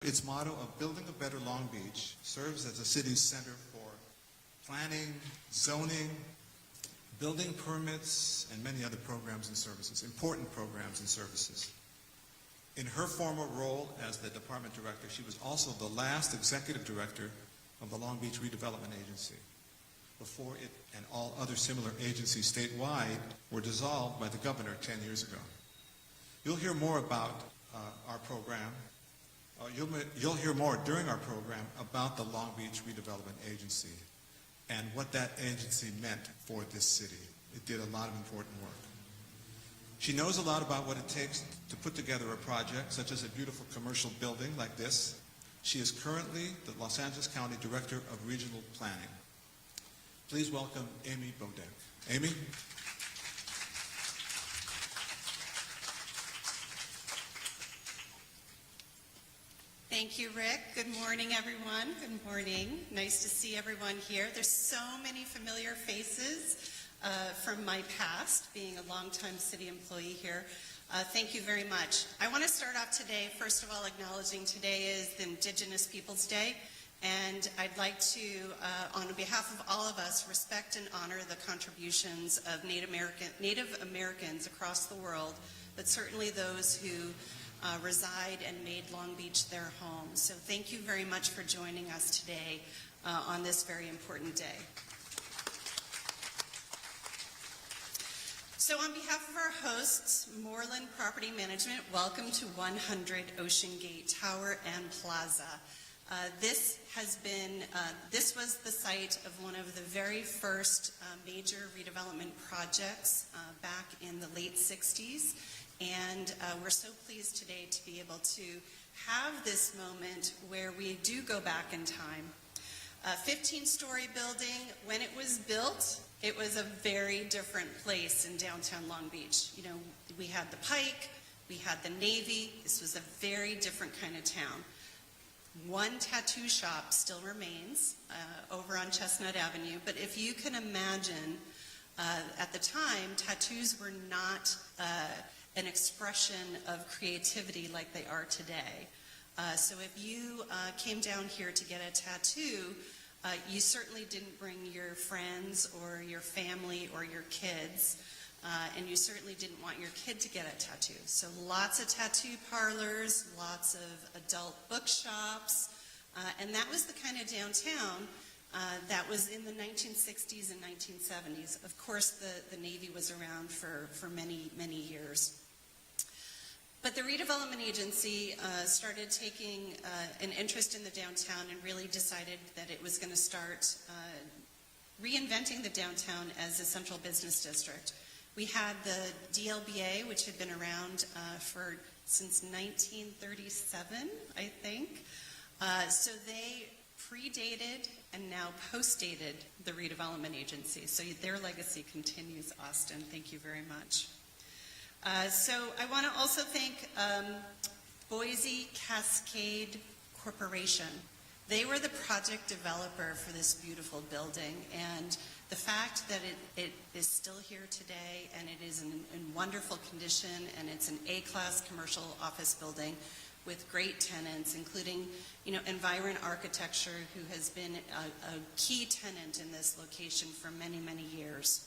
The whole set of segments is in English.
Its motto of Building a Better Long Beach serves as the city's center for planning, zoning, building permits, and many other programs and services, important programs and services. In her former role as the department director, she was also the last executive director of the Long Beach Redevelopment Agency, before it and all other similar agencies statewide were dissolved by the governor 10 years ago. You'll hear more about our program. You'll hear more during our program about the Long Beach Redevelopment Agency and what that agency meant for this city. It did a lot of important work. She knows a lot about what it takes to put together a project, such as a beautiful commercial building like this. She is currently the Los Angeles County Director of Regional Planning. Please welcome Amy Bodek. Amy? Thank you, Rick. Good morning, everyone. Good morning. Nice to see everyone here. There's so many familiar faces from my past, being a longtime city employee here. Thank you very much. I want to start off today, first of all, acknowledging today is the Indigenous Peoples Day, and I'd like to, on behalf of all of us, respect and honor the contributions of Native Americans across the world, but certainly those who reside and made Long Beach their home. So thank you very much for joining us today on this very important day. So on behalf of our hosts, Moreland Property Management, welcome to 100 Ocean Gate Tower and Plaza. This was the site of one of the very first major redevelopment projects back in the late 60s. And we're so pleased today to be able to have this moment where we do go back in time. A 15-story building, when it was built, it was a very different place in downtown Long Beach. You know, we had the Pike, we had the Navy. This was a very different kind of town. One tattoo shop still remains over on Chestnut Avenue, but if you can imagine, at the time, tattoos were not an expression of creativity like they are today. So if you came down here to get a tattoo, you certainly didn't bring your friends or your family or your kids, and you certainly didn't want your kid to get a tattoo. So lots of tattoo parlors, lots of adult bookshops, and that was the kind of downtown that was in the 1960s and 1970s. Of course, the Navy was around for many, many years. But the redevelopment agency started taking an interest in the downtown and really decided that it was going to start reinventing the downtown as a central business district. We had the DLBA, which had been around since 1937, I think. So they predated and now postdated the redevelopment agency. So their legacy continues, Austin. Thank you very much. So I want to also thank Boise Cascade Corporation. They were the project developer for this beautiful building, and the fact that it is still here today and it is in wonderful condition, and it's an A-class commercial office building with great tenants, including, you know, Environ Architecture, who has been a key tenant in this location for many, many years.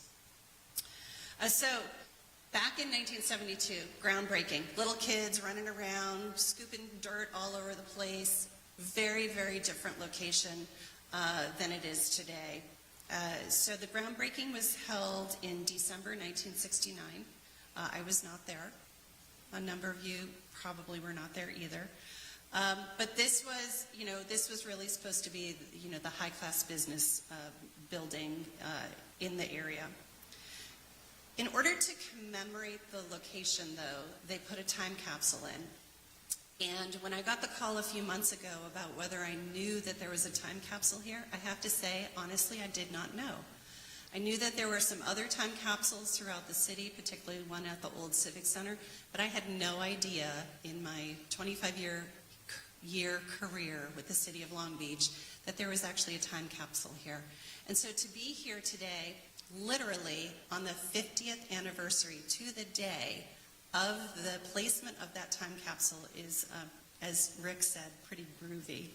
Back in 1972, groundbreaking, little kids running around, scooping dirt all over the place, very, very different location than it is today. So the groundbreaking was held in December 1969. I was not there. A number of you probably were not there either. But this was, you know, this was really supposed to be, you know, the high-class business building in the area. In order to commemorate the location, though, they put a time capsule in. And when I got the call a few months ago about whether I knew that there was a time capsule here, I have to say, honestly, I did not know. I knew that there were some other time capsules throughout the city, particularly one at the old Civic Center, but I had no idea in my 25-year career with the city of Long Beach that there was actually a time capsule here. And so to be here today, literally on the 50th anniversary to the day of the placement of that time capsule is as Rick said, pretty groovy.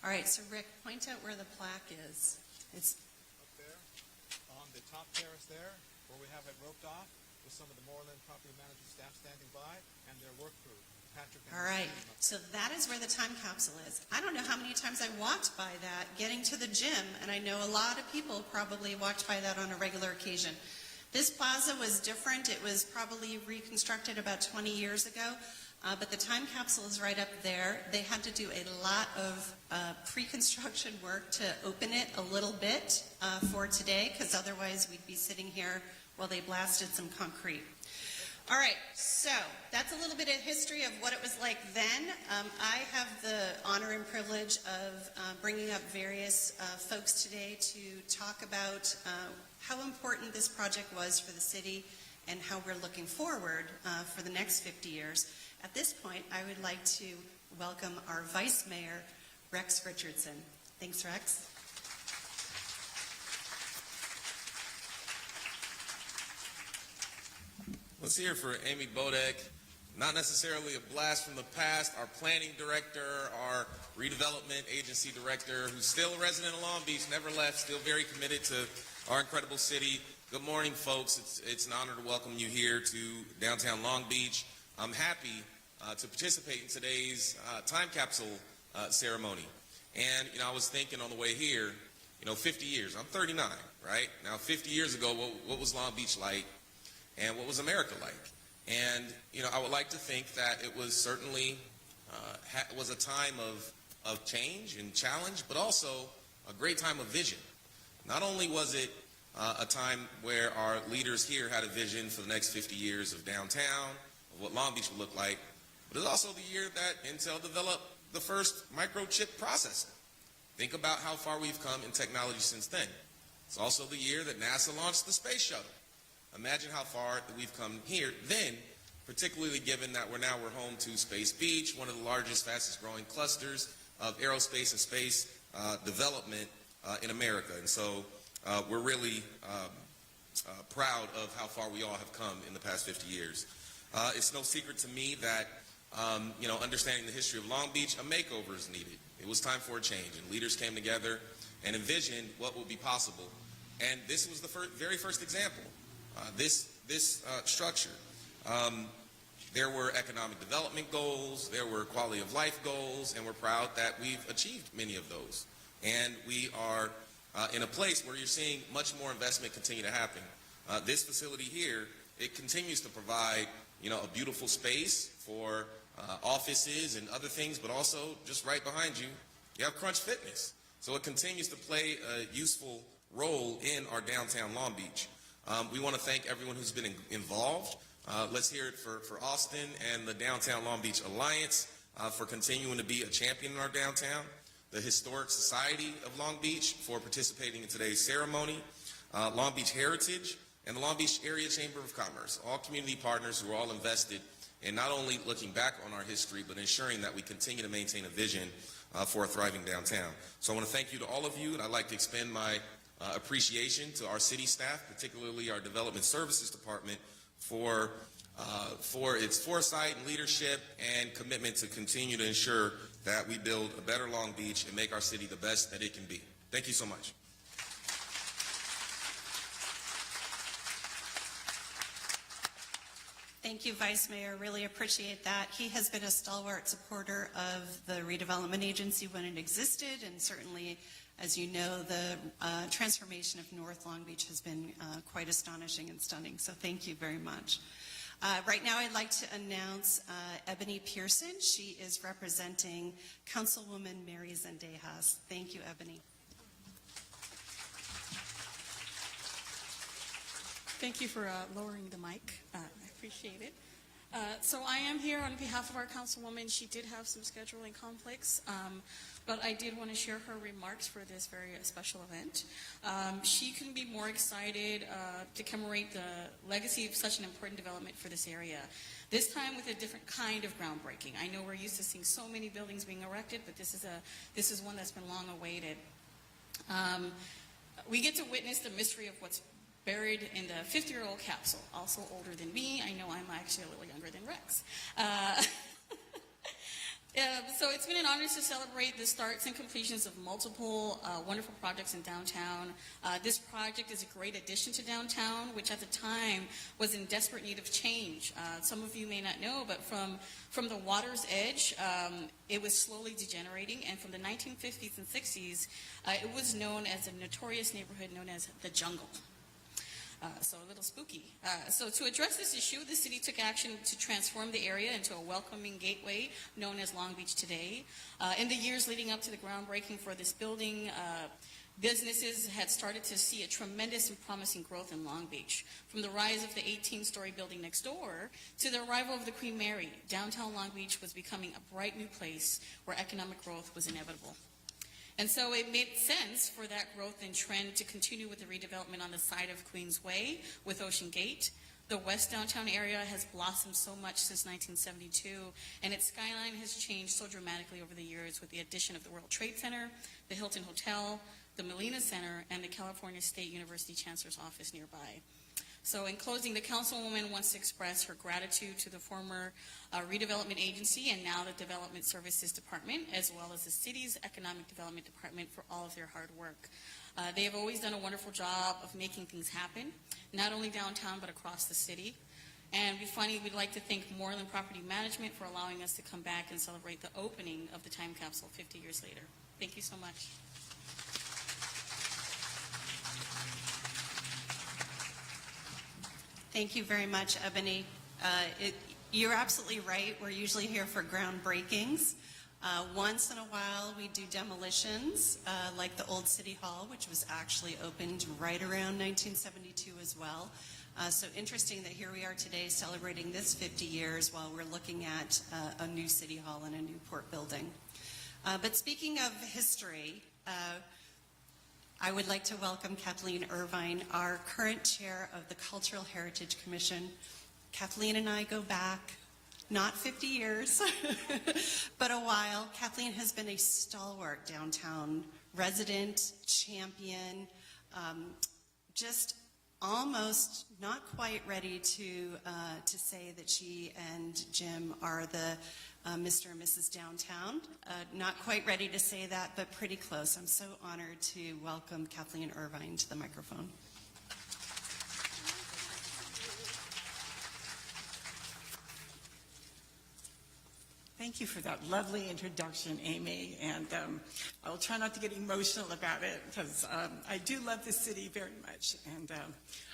All right, so Rick, point out where the plaque is. It's Up there, on the top terrace there, where we have it roped off, with some of the Moreland property management staff standing by, and their work crew, Patrick and all right. his team. So that is where the time capsule is. I don't know how many times I walked by that getting to the gym, and I know a lot of people probably walked by that on a regular occasion. This plaza was different. It was probably reconstructed about 20 years ago. But the time capsule is right up there. They had to do a lot of pre-construction work to open it a little bit for today, because otherwise we'd be sitting here while they blasted some concrete. All right, so that's a little bit of history of what it was like then. I have the honor and privilege of bringing up various folks today to talk about how important this project was for the city and how we're looking forward for the next 50 years. At this point, I would like to welcome our Vice Mayor, Rex Richardson. Thanks, Rex. Let's hear for Amy Bodek. Not necessarily a blast from the past, our planning director, our redevelopment agency director, who's still a resident of Long Beach, never left, still very committed to our incredible city. Good morning, folks. It's an honor to welcome you here to downtown Long Beach. I'm happy to participate in today's time capsule ceremony. And, I was thinking on the way here, 50 years. I'm 39, right? Now, 50 years ago, what was Long Beach like? And what was America like? And, I would like to think that it was certainly was a time of change and challenge, but also a great time of vision. Not only was it a time where our leaders here had a vision for the next 50 years of downtown, of what Long Beach would look like, but it's also the year that Intel developed the first microchip processor. Think about how far we've come in technology since then. It's also the year that NASA launched the space shuttle. Imagine how far that we've come here then, particularly given that we're home to Space Beach, one of the largest, fastest growing clusters of aerospace and space development in America. And so we're really proud of how far we all have come in the past 50 years. It's no secret to me that, understanding the history of Long Beach, a makeover is needed. It was time for a change, and leaders came together and envisioned what would be possible. And this was the very first example. This structure. There were economic development goals, there were quality of life goals, and we're proud that we've achieved many of those. And we are in a place where you're seeing much more investment continue to happen. This facility here, it continues to provide, a beautiful space for offices and other things, but also just right behind you, you have Crunch Fitness. So it continues to play a useful role in our downtown Long Beach. We want to thank everyone who's been involved. Let's hear it for Austin and the Downtown Long Beach Alliance for continuing to be a champion in our downtown. The Historic Society of Long Beach for participating in today's ceremony. Long Beach Heritage and the Long Beach Area Chamber of Commerce, all community partners who are all invested in not only looking back on our history, but ensuring that we continue to maintain a vision for a thriving downtown. So I want to thank you to all of you, and I'd like to extend my appreciation to our city staff, particularly our Development Services Department, for its foresight and leadership and commitment to continue to ensure that we build a better Long Beach and make our city the best that it can be. Thank you so much. Thank you, Vice Mayor. Really appreciate that. He has been a stalwart supporter of the redevelopment agency when it existed, and certainly, as you know, the transformation of North Long Beach has been quite astonishing and stunning. So thank you very much. Right now, I'd like to announce Ebony Pearson. She is representing Councilwoman Mary Zendejas. Thank you, Ebony. Thank you for lowering the mic. I appreciate it. So I am here on behalf of our councilwoman. She did have some scheduling conflicts, but I did want to share her remarks for this very special event. She couldn't be more excited to commemorate the legacy of such an important development for this area. This time with a different kind of groundbreaking. I know we're used to seeing so many buildings being erected, but this is one that's been long awaited. We get to witness the mystery of what's buried in the 50-year-old capsule, also older than me. I know I'm actually a little younger than Rex. So it's been an honor to celebrate the starts and completions of multiple wonderful projects in downtown. This project is a great addition to downtown, which at the time was in desperate need of change. Some of you may not know, but from the water's edge, it was slowly degenerating, and from the 1950s and 60s, it was known as a notorious neighborhood known as the Jungle. So a little spooky. So to address this issue, the city took action to transform the area into a welcoming gateway known as Long Beach today. In the years leading up to the groundbreaking for this building, businesses had started to see a tremendous and promising growth in Long Beach. From the rise of the 18-story building next door to the arrival of the Queen Mary, downtown Long Beach was becoming a bright new place where economic growth was inevitable. And so it made sense for that growth and trend to continue with the redevelopment on the side of Queens Way with Ocean Gate. The West Downtown area has blossomed so much since 1972, and its skyline has changed so dramatically over the years with the addition of the World Trade Center, the Hilton Hotel, the Molina Center, and the California State University Chancellor's Office nearby. So in closing, the Councilwoman wants to express her gratitude to the former redevelopment agency and now the Development Services Department, as well as the city's Economic Development Department for all of their hard work. They have always done a wonderful job of making things happen, not only downtown but across the city. And finally, we'd like to thank Moreland Property Management for allowing us to come back and celebrate the opening of the time capsule 50 years later. Thank you so much. Thank you very much, Ebony. You're absolutely right. We're usually here for groundbreakings. Once in a while, we do demolitions, like the old City Hall, which was actually opened right around 1972 as well. So interesting that here we are today celebrating this 50 years while we're looking at a new City Hall and a new port building. But speaking of history, I would like to welcome Kathleen Irvine, our current chair of the Cultural Heritage Commission. Kathleen and I go back not 50 years, but a while. Kathleen has been a stalwart downtown resident, champion, just almost not quite ready to say that she and Jim are the Mr. and Mrs. Downtown. Not quite ready to say that, but pretty close. I'm so honored to welcome Kathleen Irvine to the microphone. Thank you for that lovely introduction, Amy, and I'll try not to get emotional about it because I do love this city very much, and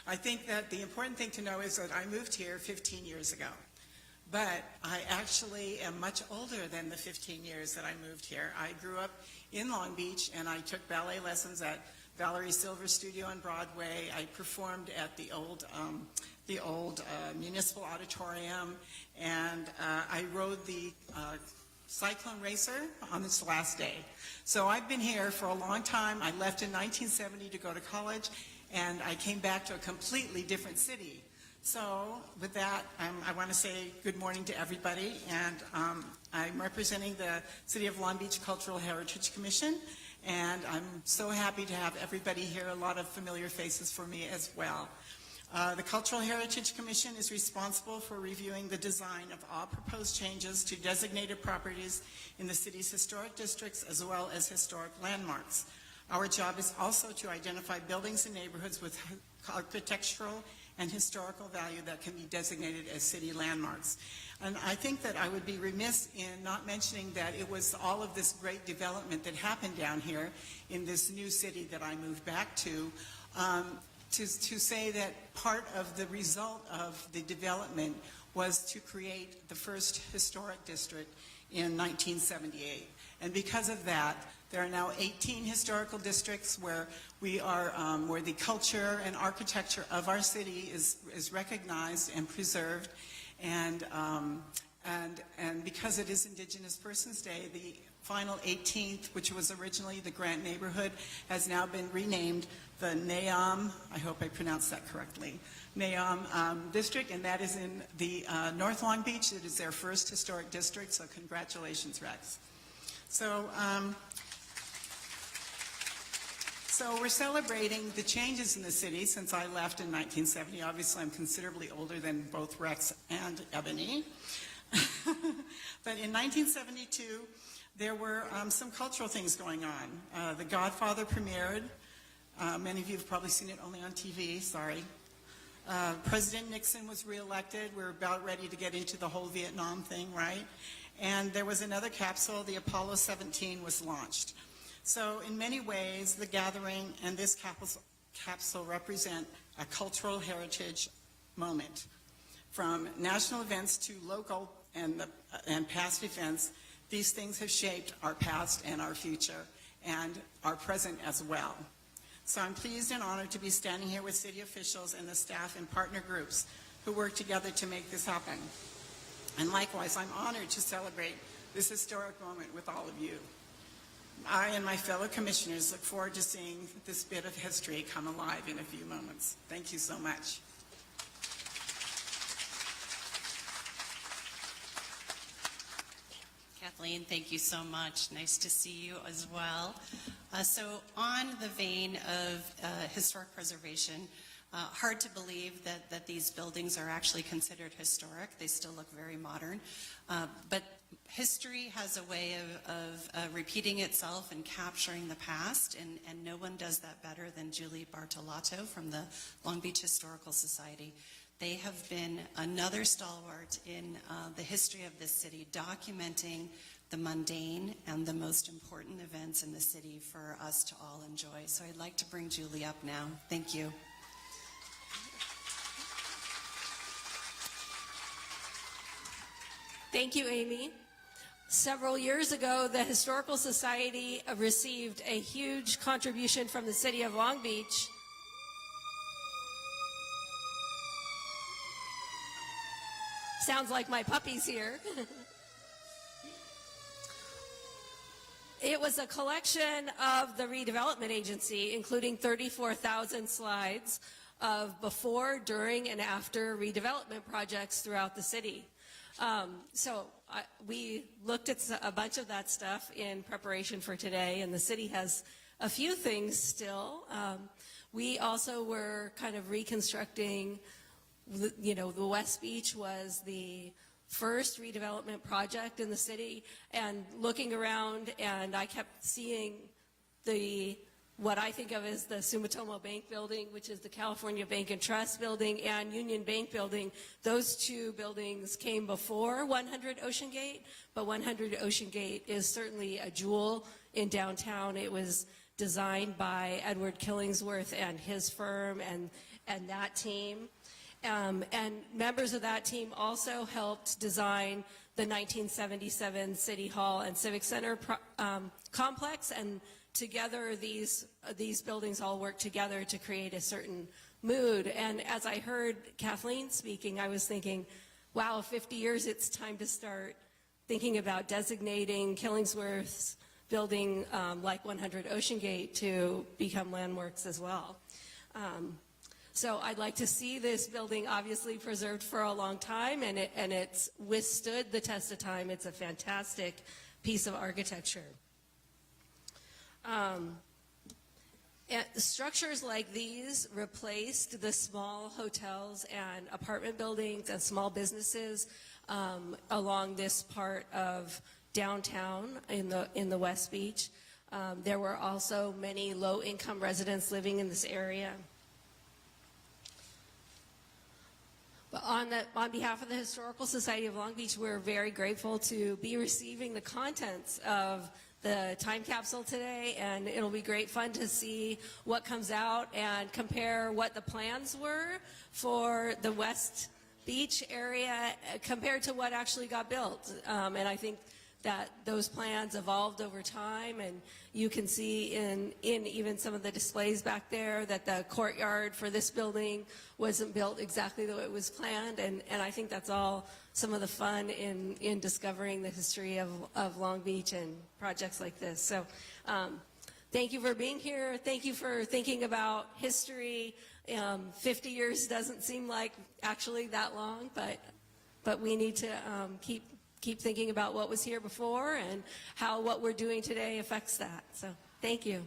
I think that the important thing to know is that I moved here 15 years ago, but I actually am much older than the 15 years that I moved here. I grew up in Long Beach, and I took ballet lessons at Valerie Silver Studio on Broadway. I performed at the old Municipal Auditorium, and I rode the Cyclone Racer on its last day. So I've been here for a long time. I left in 1970 to go to college, and I came back to a completely different city. So with that, I want to say good morning to everybody, and I'm representing the City of Long Beach Cultural Heritage Commission, and I'm so happy to have everybody here, a lot of familiar faces for me as well. The Cultural Heritage Commission is responsible for reviewing the design of all proposed changes to designated properties in the city's historic districts as well as historic landmarks. Our job is also to identify buildings and neighborhoods with architectural and historical value that can be designated as city landmarks. And I think that I would be remiss in not mentioning that it was all of this great development that happened down here in this new city that I moved back to say that part of the result of the development was to create the first historic district in 1978. And because of that, there are now 18 historical districts where we are, where the culture and architecture of our city is recognized and preserved. And because it is Indigenous Persons Day, the final 18th, which was originally the Grant neighborhood, has now been renamed the Neom, I hope I pronounced that correctly, Neom district, and that is in the North Long Beach. It is their first historic district, so congratulations, Rex. So So we're celebrating the changes in the city since I left in 1970. Obviously, I'm considerably older than both Rex and Ebony. But in 1972, there were some cultural things going on. The Godfather premiered. Many of you have probably seen it only on TV, sorry. President Nixon was reelected. We're about ready to get into the whole Vietnam thing, right? And there was another capsule, the Apollo 17 was launched. So in many ways, the gathering and this capsule represent a cultural heritage moment. From national events to local and past events, these things have shaped our past and our future and our present as well. So I'm pleased and honored to be standing here with city officials and the staff and partner groups who work together to make this happen. And likewise, I'm honored to celebrate this historic moment with all of you. I and my fellow commissioners look forward to seeing this bit of history come alive in a few moments. Thank you so much. Kathleen, thank you so much. Nice to see you as well. So on the vein of historic preservation, hard to believe that these buildings are actually considered historic. They still look very modern. But history has a way of repeating itself and capturing the past, and no one does that better than Julie Bartolotto from the Long Beach Historical Society. They have been another stalwart in the history of this city, documenting the mundane and the most important events in the city for us to all enjoy. So I'd like to bring Julie up now. Thank you. Thank you, Amy. Several years ago, the Historical Society received a huge contribution from the city of Long Beach. Sounds like my puppy's here. It was a collection of the redevelopment agency, including 34,000 slides of before, during, and after redevelopment projects throughout the city. We looked at a bunch of that stuff in preparation for today, and the city has a few things still. We also were kind of reconstructing, the West Beach was the first redevelopment project in the city, and looking around, and I kept seeing what I think of as the Sumitomo Bank building, which is the California Bank and Trust building, and Union Bank building. Those two buildings came before 100 Ocean Gate, but 100 Ocean Gate is certainly a jewel in downtown. It was designed by Edward Killingsworth and his firm and that team. And members of that team also helped design the 1977 City Hall and Civic Center complex, and together these buildings all work together to create a certain mood. And as I heard Kathleen speaking, I was thinking, wow, 50 years, it's time to start thinking about designating Killingsworth's building like 100 Ocean Gate to become landmarks as well. So I'd like to see this building obviously preserved for a long time, and it's withstood the test of time. It's a fantastic piece of architecture. And structures like these replaced the small hotels and apartment buildings and small businesses along this part of downtown in the West Beach. There were also many low-income residents living in this area. But on behalf of the Historical Society of Long Beach, we're very grateful to be receiving the contents of the time capsule today, and it'll be great fun to see what comes out and compare what the plans were for the West Beach area compared to what actually got built. And I think that those plans evolved over time, and you can see in even some of the displays back there that the courtyard for this building wasn't built exactly the way it was planned, and I think that's all some of the fun in discovering the history of Long Beach and projects like this. So thank you for being here. Thank you for thinking about history. 50 years doesn't seem like actually that long, but we need to keep thinking about what was here before and how what we're doing today affects that. So thank you.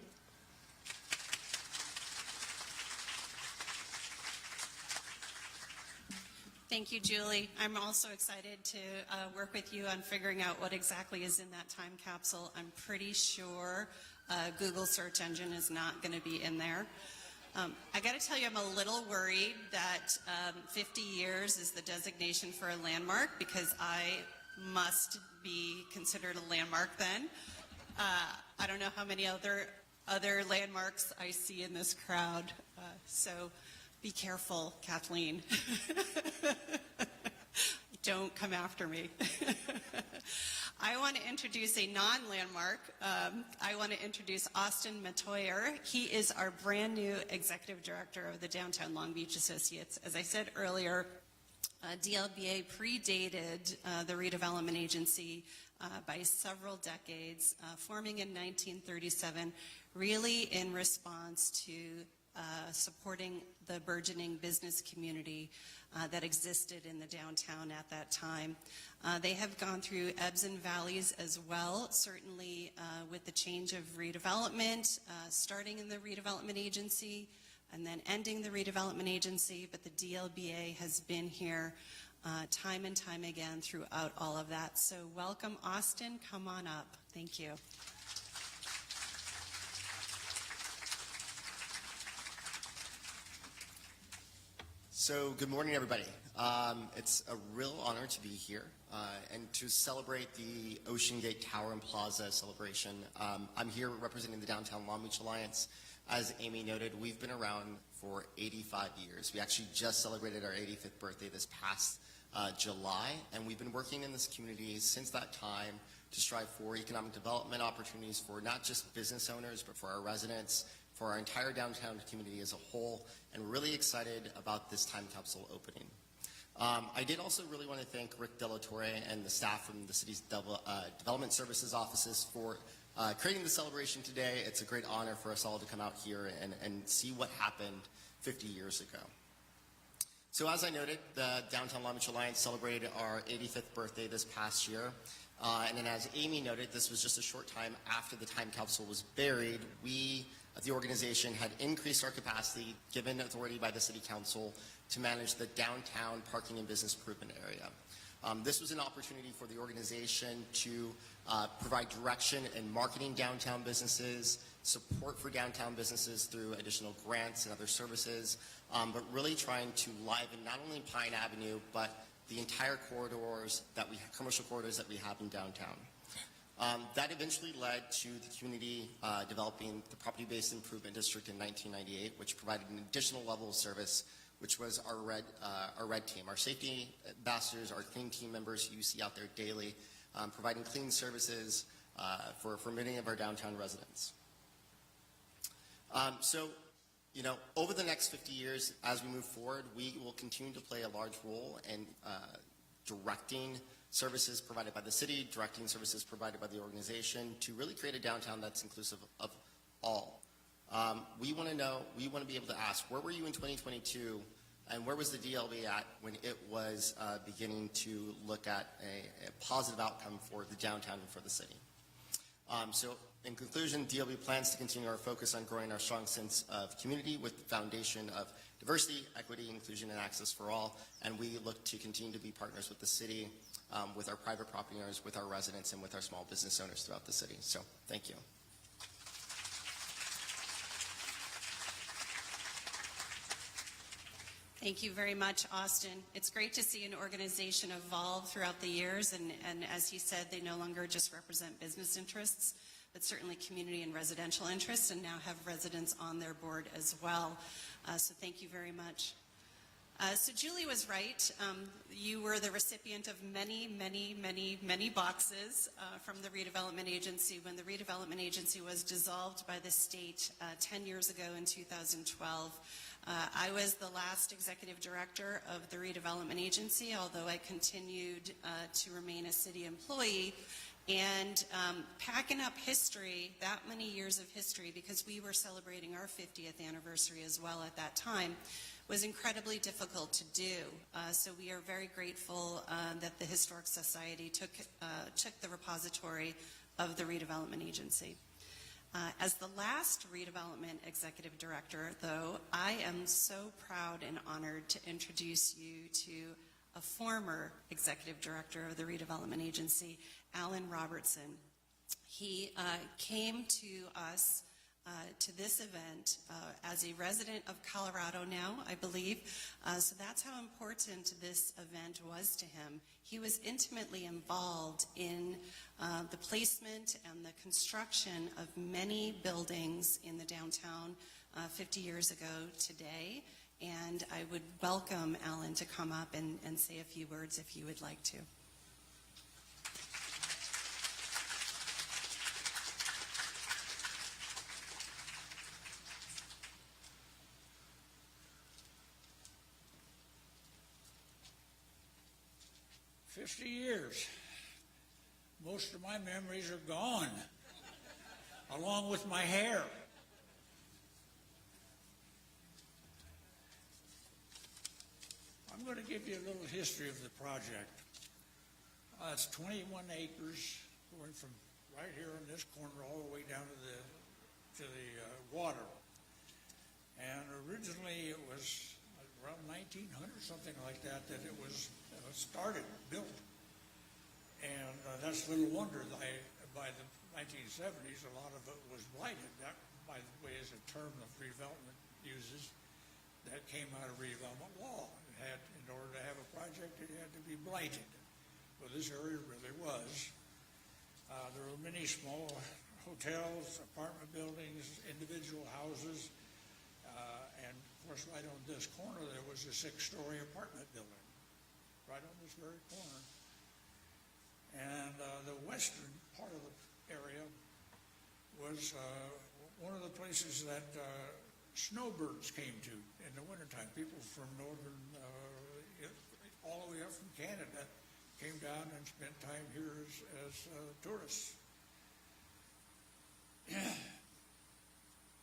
Thank you, Julie. I'm also excited to work with you on figuring out what exactly is in that time capsule. I'm pretty sure Google search engine is not going to be in there. I got to tell you, I'm a little worried that 50 years is the designation for a landmark, because I must be considered a landmark then. I don't know how many other landmarks I see in this crowd, so be careful, Kathleen. Don't come after me. I want to introduce a non-landmark. I want to introduce Austin Matoyer. He is our brand new executive director of the Downtown Long Beach Associates. As I said earlier, DLBA predated the redevelopment agency by several decades, forming in 1937, really in response to supporting the burgeoning business community that existed in the downtown at that time. They have gone through ebbs and valleys as well, certainly with the change of redevelopment, starting in the redevelopment agency and then ending the redevelopment agency, but the DLBA has been here time and time again throughout all of that. So welcome, Austin. Come on up. Thank you. So good morning, everybody. It's a real honor to be here and to celebrate the Ocean Gate Tower and Plaza celebration. I'm here representing the Downtown Long Beach Alliance. As Amy noted, we've been around for 85 years. We actually just celebrated our 85th birthday this past July, and we've been working in this community since that time to strive for economic development opportunities for not just business owners, but for our residents, for our entire downtown community as a whole, and we're really excited about this time capsule opening. I did also really want to thank Rick Delatorre and the staff from the city's development services offices for creating the celebration today. It's a great honor for us all to come out here and see what happened 50 years ago. So as I noted, the Downtown Long Beach Alliance celebrated our 85th birthday this past year. And then as Amy noted, this was just a short time after the time capsule was buried. We, the organization, had increased our capacity, given authority by the City Council, to manage the downtown parking and business improvement area. This was an opportunity for the organization to provide direction in marketing downtown businesses, support for downtown businesses through additional grants and other services, but really trying to liven not only Pine Avenue, but the entire corridors that we have, commercial corridors that we have in downtown. That eventually led to the community developing the Property-Based Improvement District in 1998, which provided an additional level of service, which was our red team, our safety ambassadors, our clean team members who you see out there daily, providing clean services for many of our downtown residents. So, you know, over the next 50 years, as we move forward, we will continue to play a large role in directing services provided by the city, directing services provided by the organization to really create a downtown that's inclusive of all. We want to be able to ask, where were you in 2022, and where was the DLB at when it was beginning to look at a positive outcome for the downtown and for the city? So in conclusion, DLB plans to continue our focus on growing our strong sense of community with the foundation of diversity, equity, inclusion, and access for all, and we look to continue to be partners with the city, with our private property owners, with our residents, and with our small business owners throughout the city. So thank you. Thank you very much, Austin. It's great to see an organization evolve throughout the years, and as he said, they no longer just represent business interests, but certainly community and residential interests, and now have residents on their board as well. So thank you very much. So Julie was right. You were the recipient of many, many, many, many boxes from the redevelopment agency when the redevelopment agency was dissolved by the state 10 years ago in 2012. I was the last executive director of the redevelopment agency, although I continued to remain a city employee. And packing up history, that many years of history, because we were celebrating our 50th anniversary as well at that time, was incredibly difficult to do. So we are very grateful that the Historic Society took the repository of the redevelopment agency. As the last redevelopment executive director, though, I am so proud and honored to introduce you to a former executive director of the redevelopment agency, Alan Robertson. He came to us to this event as a resident of Colorado now, I believe. So that's how important this event was to him. He was intimately involved in the placement and the construction of many buildings in the downtown 50 years ago today. And I would welcome Alan to come up and say a few words if you would like to. "50 years. Most of my memories are gone, along with my hair. I'm going to give you a little history of the project. It's 21 acres, going from right here in this corner all the way down to the water. And originally it was around 1900, something like that it was started, built. And that's little wonder that by the 1970s, a lot of it was blighted. That, by the way, is a term that redevelopment uses that came out of redevelopment law. It had, in order to have a project, it had to be blighted. Well, this area really was. There were many small hotels, apartment buildings, individual houses, and of course, right on this corner, there was a 6-story apartment building, right on this very corner. And the western part of the area was one of the places that snowbirds came to in the wintertime. People from northern, all the way up from Canada, came down and spent time here as tourists.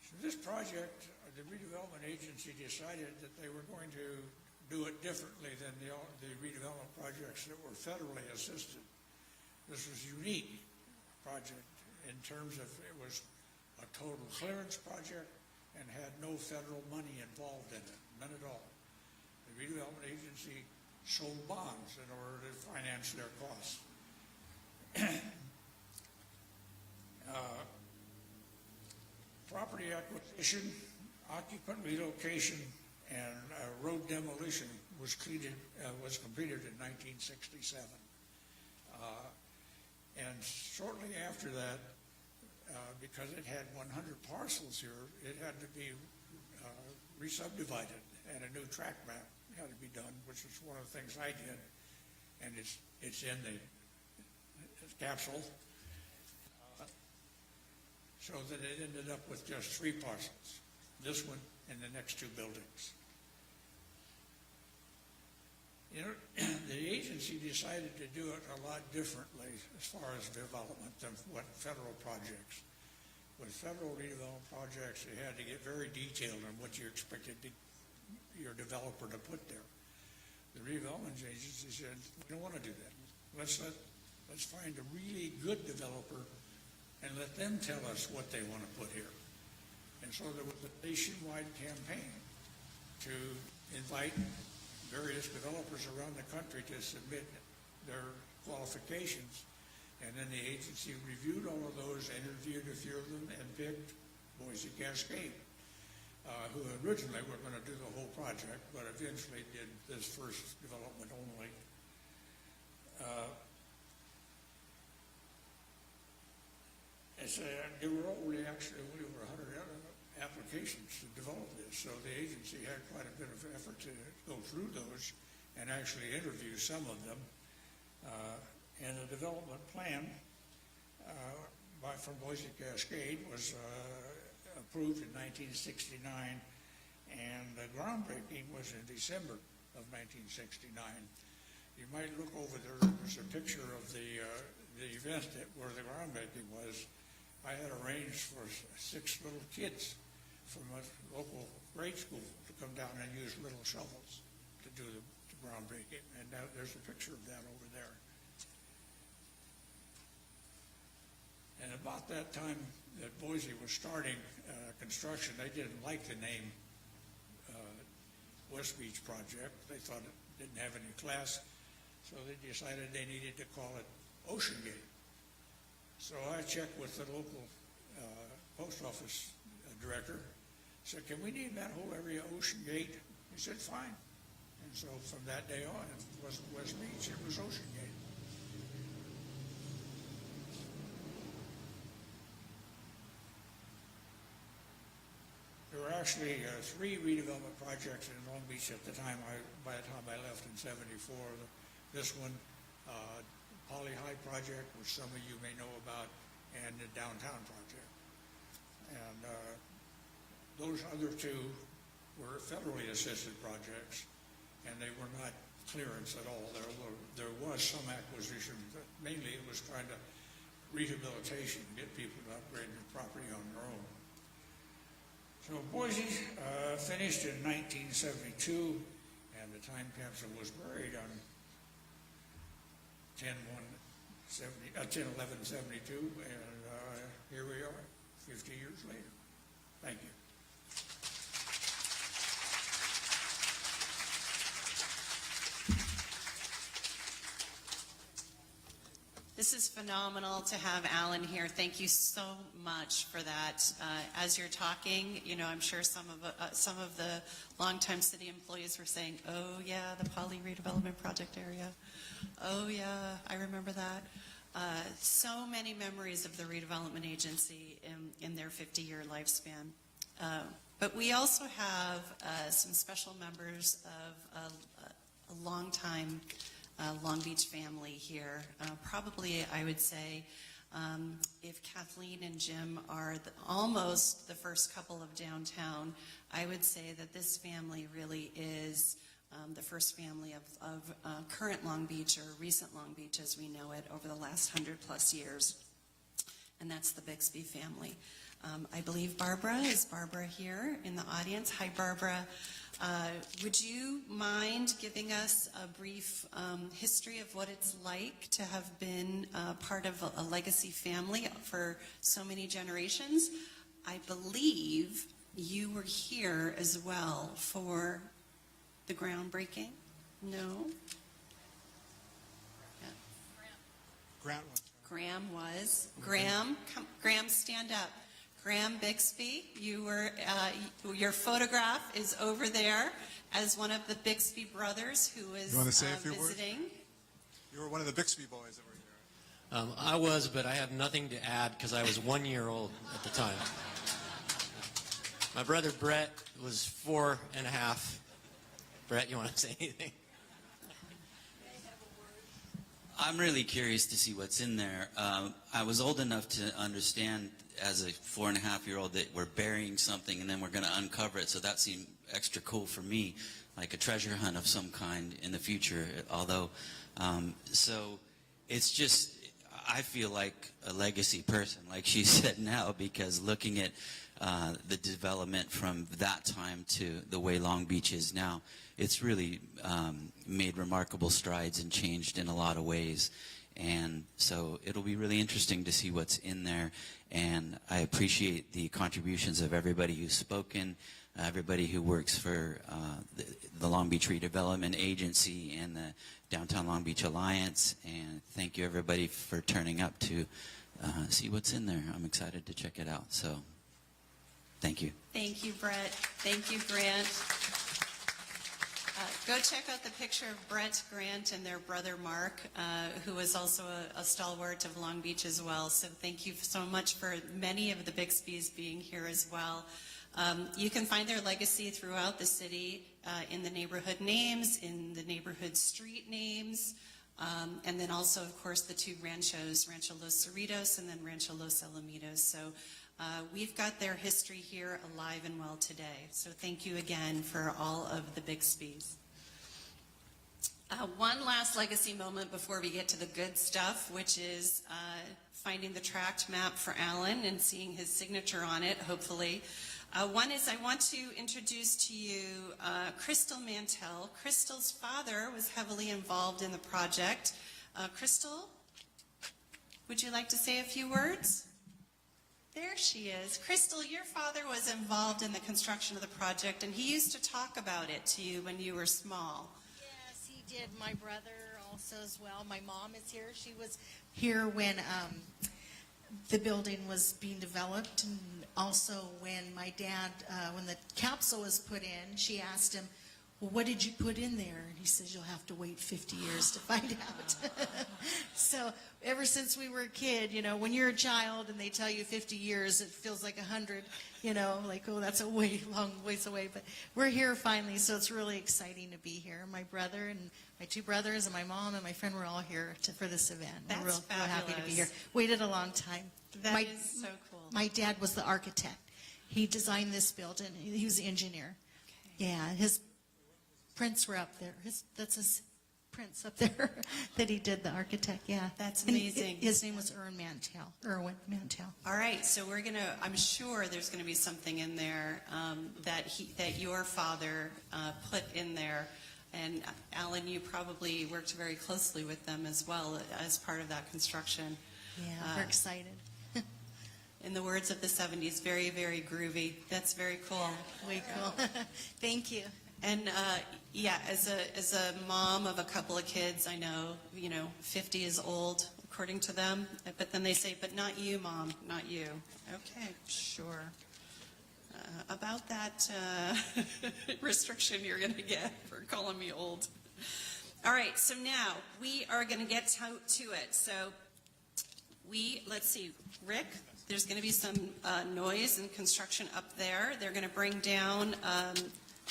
So this project, the redevelopment agency decided that they were going to do it differently than the redevelopment projects that were federally assisted. This was a unique project in terms of it was a total clearance project and had no federal money involved in it, none at all. The redevelopment agency sold bonds in order to finance their costs. Property acquisition, occupant relocation, and road demolition was completed in 1967. And shortly after that, because it had 100 parcels here, it had to be re-subdivided, and a new track map had to be done, which is one of the things I did, and it's in the capsule, so that it ended up with just 3 parcels, this one and the next 2 buildings. You know, the agency decided to do it a lot differently as far as development than what federal projects. With federal redevelopment projects, you had to get very detailed on what you expected your developer to put there. The redevelopment agency said, we don't want to do that. Let's find a really good developer and let them tell us what they want to put here. And so there was a nationwide campaign to invite various developers around the country to submit their qualifications. And then the agency reviewed all of those, interviewed a few of them, and picked Boise Cascade, who originally were going to do the whole project, but eventually did this first development only. There were only actually over 100 applications to develop this, so the agency had quite a bit of effort to go through those and actually interview some of them. And the development plan from Boise Cascade was approved in 1969, and the groundbreaking was in December of 1969. You might look over there, there's a picture of the event where the groundbreaking was. I had arranged for 6 little kids from a local grade school to come down and use little shovels to do the groundbreaking. And there's a picture of that over there. And about that time that Boise was starting construction, they didn't like the name West Beach Project. They thought didn't have any class, so they decided they needed to call it Ocean Gate. So I checked with the local post office director, said, can we name that whole area Ocean Gate? He said, fine. And so from that day on, it wasn't West Beach, it was Ocean Gate. There were actually 3 redevelopment projects in Long Beach at the time. By the time I left in '74, this one, Poly High project, which some of you may know about, and the downtown project. And those other 2 were federally assisted projects, and they were not clearance at all. There was some acquisition, but mainly it was trying to rehabilitation, get people to upgrade their property on their own. So Boise finished in 1972, and the time capsule was buried on 10/11/72, and here we are, 50 years later. Thank you. This is phenomenal to have Alan here. Thank you so much for that. As you're talking, you know, I'm sure some of the longtime city employees were saying, "Oh yeah, the Poly redevelopment project area. Oh yeah, I remember that." So many memories of the redevelopment agency in their 50-year lifespan. But we also have some special members of a longtime Long Beach family here. Probably, I would say, if Kathleen and Jim are almost the first couple of downtown, I would say that this family really is the first family of current Long Beach, or recent Long Beach as we know it, over the last 100+ years. And that's the Bixby family. I believe Barbara here in the audience. Hi, Barbara. Would you mind giving us a brief history of what it's like to have been part of a legacy family for so many generations? I believe you were here as well for the groundbreaking? No? Yeah. Graham was. Graham, stand up. Graham Bixby, you were, your photograph is over there as one of the Bixby brothers who was visiting. You were one of the Bixby boys that were here. I was, but I have nothing to add because I was 1 year old at the time. My brother Brett was 4.5. Brett, you want to say anything? I'm really curious to see what's in there. I was old enough to understand as a 4.5-year-old that we're burying something and then we're going to uncover it, so that seemed extra cool for me, like a treasure hunt of some kind in the future, although, so it's just, I feel like a legacy person, like she said now, because looking at the development from that time to the way Long Beach is now, it's really made remarkable strides and changed in a lot of ways. And so it'll be really interesting to see what's in there. And I appreciate the contributions of everybody who's spoken, everybody who works for the Long Beach Redevelopment Agency and the Downtown Long Beach Alliance. And thank you everybody for turning up to see what's in there. I'm excited to check it out. So thank you. Thank you, Brett. Thank you, Grant. Go check out the picture of Brett, Grant, and their brother Mark, who was also a stalwart of Long Beach as well. So thank you so much for many of the Bixbys being here as well. You can find their legacy throughout the city in the neighborhood names, in the neighborhood street names, and then also, of course, the 2 ranchos, Rancho Los Cerritos and then Rancho Los Alamitos. So we've got their history here alive and well today. So thank you again for all of the Bixbys. One last legacy moment before we get to the good stuff, which is finding the tract map for Alan and seeing his signature on it, hopefully. One is I want to introduce to you Crystal Mantell. Crystal's father was heavily involved in the project. Crystal, would you like to say a few words? There she is. Crystal, your father was involved in the construction of the project, and he used to talk about it to you when you were small. Yes, did my brother also as well. My mom is here. She was here when the building was being developed, and also when my dad, when the capsule was put in, she asked him, well, what did you put in there? And he says, you'll have to wait 50 years to find out. So ever since we were a kid, you know, when you're a child and they tell you 50 years, it feels like 100, you know, like, oh, that's a way long ways away. But we're here finally, so it's really exciting to be here. My brother and my two brothers and my mom and my friend were all here for this event. That's we're real happy to be here. fabulous. Waited a long time. That is so cool. My dad was the architect. He designed this building. He was the engineer. Okay. Yeah, his prints were up there. That's his prints up there that he did, the architect, yeah. That's And amazing. his name was Erwin Mantell. All right, so we're gonna. I'm sure there's gonna be something in there that your father put in there, and Alan, you probably worked very closely with them as well as part of that construction. Yeah, we're excited. In the words of the '70s, very, very groovy. That's very cool. Way cool. Thank you. And yeah, as a mom of a couple of kids, I know, 50 is old according to them. But then they say, but not you, Mom, not you. Okay, sure. About that restriction you're going to get for calling me old. All right, so now we are going to get to it. So let's see, Rick, there's going to be some noise and construction up there. They're going to bring down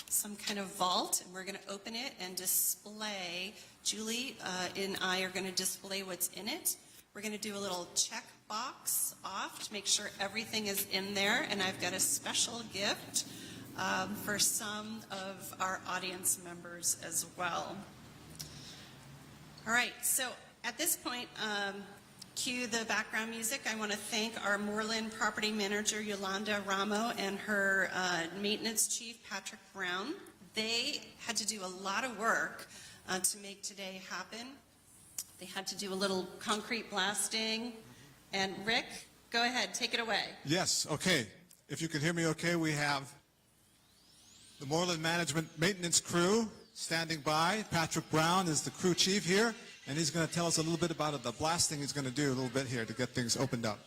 some kind of vault, and we're going to open it and display. Julie and I are going to display what's in it. We're going to do a little check box off to make sure everything is in there, and I've got a special gift for some of our audience members as well. All right, so at this point, cue the background music. I want to thank our Moreland property manager, Yolanda Ramo, and her maintenance chief, Patrick Brown. They had to do a lot of work to make today happen. They had to do a little concrete blasting. And Rick, go ahead, take it away. Yes, okay. If you can hear me okay, we have the Moreland Management Maintenance crew standing by. Patrick Brown is the crew chief here, and he's going to tell us a little bit about the blasting he's going to do a little bit here to get things opened up.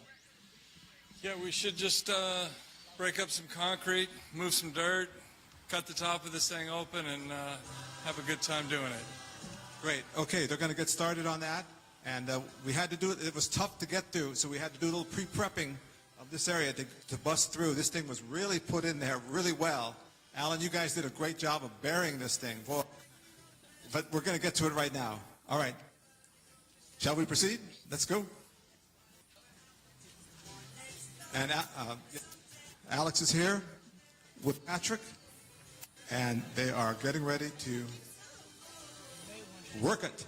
Yeah, we should just break up some concrete, move some dirt, cut the top of this thing open, and have a good time doing it. Great. Okay, they're going to get started on that, and we had to do it. It was tough to get through, so we had to do a little pre-prepping of this area to bust through. This thing was really put in there really well. Alan, you guys did a great job of burying this thing. Boy. But we're going to get to it right now. All right. Shall we proceed? Let's go. And Alex is here with Patrick, and they are getting ready to work it.